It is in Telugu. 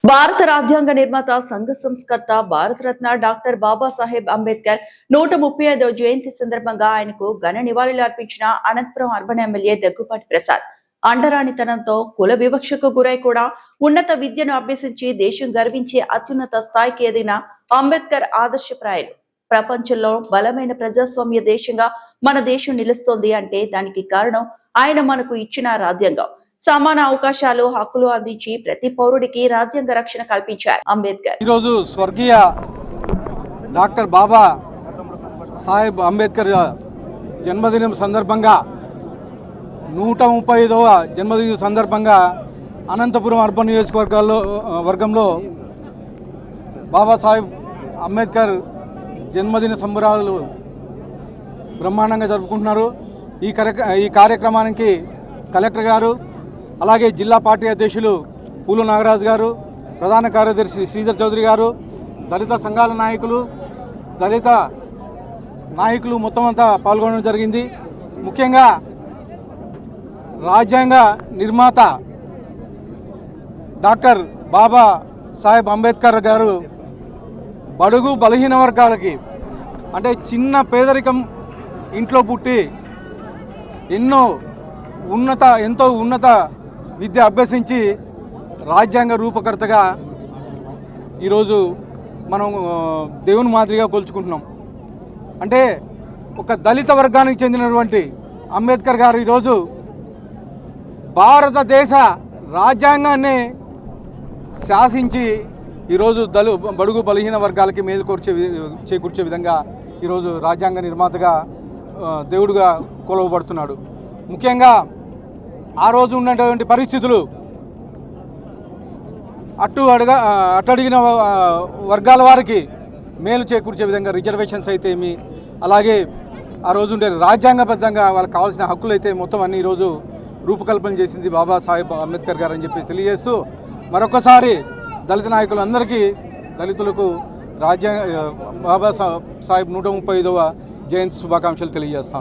భారత రాజ్యాంగ నిర్మాత సంఘ సంస్కర్త భారతరత్న డాక్టర్ బాబాసాహెబ్ అంబేద్కర్ 135వ జయంతి సందర్భంగా ఆయనకు ఘన నివాళులు అర్పించిన అనంతపురం అర్బన్ ఎమ్మెల్యే దగ్గుపాటి ప్రసాద్ అంటరానితనంతో కుల వివక్షకు గురై కూడా ఉన్నత విద్యను అభ్యసించి దేశం గర్వించే అత్యున్నత స్థాయికి ఎదిగిన అంబేద్కర్ ఆదర్శప్రాయులు. ప్రపంచంలో బలమైన ప్రజాస్వామ్య దేశంగా మన దేశం నిలుస్తోంది అంటే దానికి కారణం ఆయన మనకు ఇచ్చిన రాజ్యాంగం. సమాన అవకాశాలు హక్కులు అందించి ప్రతి పౌరుడికి రాజ్యాంగ రక్షణ కల్పించారు అంబేద్కర్. ఈరోజు స్వర్గీయ డాక్టర్ బాబా సాహెబ్ అంబేద్కర్ జన్మదినం సందర్భంగా 135వ జన్మదినం సందర్భంగా అనంతపురం అర్బన్ నియోజకవర్గంలో బాబాసాహెబ్ అంబేద్కర్ జన్మదిన సంబరాలు బ్రహ్మాండంగా జరుపుకుంటున్నారు. ఈ కార్యక్రమానికి కలెక్టర్ గారు, అలాగే జిల్లా పార్టీ అధ్యక్షులు పూలు నాగరాజు గారు, ప్రధాన కార్యదర్శి శ్రీధర్ చౌదరి గారు, దళిత సంఘాల నాయకులు మొత్తం అంతా పాల్గొనడం జరిగింది. ముఖ్యంగా రాజ్యాంగ నిర్మాత డాక్టర్ బాబా సాహెబ్ అంబేద్కర్ గారు బడుగు బలహీన వర్గాలకి, అంటే చిన్న పేదరికం ఇంట్లో పుట్టి ఎంతో ఉన్నత విద్య అభ్యసించి రాజ్యాంగ రూపకర్తగా ఈరోజు మనం దేవుని మాదిరిగా కొలుచుకుంటున్నాం. అంటే ఒక దళిత వర్గానికి చెందినటువంటి అంబేద్కర్ గారు ఈరోజు భారతదేశ రాజ్యాంగాన్ని శాసించి ఈరోజు బడుగు బలహీన వర్గాలకి మేలు చేకూర్చే విధంగా ఈరోజు రాజ్యాంగ నిర్మాతగా దేవుడుగా కొలవబడుతున్నాడు. ముఖ్యంగా ఆ రోజు ఉన్నటువంటి పరిస్థితులు అట్టడిగిన వర్గాల వారికి మేలు చేకూర్చే విధంగా రిజర్వేషన్స్ అయితే ఏమి, అలాగే ఆ రోజు ఉండే రాజ్యాంగబద్ధంగా వాళ్ళకి కావాల్సిన హక్కులు అయితే మొత్తం అన్ని ఈరోజు రూపకల్పన చేసింది బాబాసాహెబ్ అంబేద్కర్ గారు అని చెప్పేసి తెలియజేస్తూ, మరొకసారి దళిత నాయకులందరికీ, దళితులకు బాబాసాహెబ్ 135వ జయంతి శుభాకాంక్షలు తెలియజేస్తాను.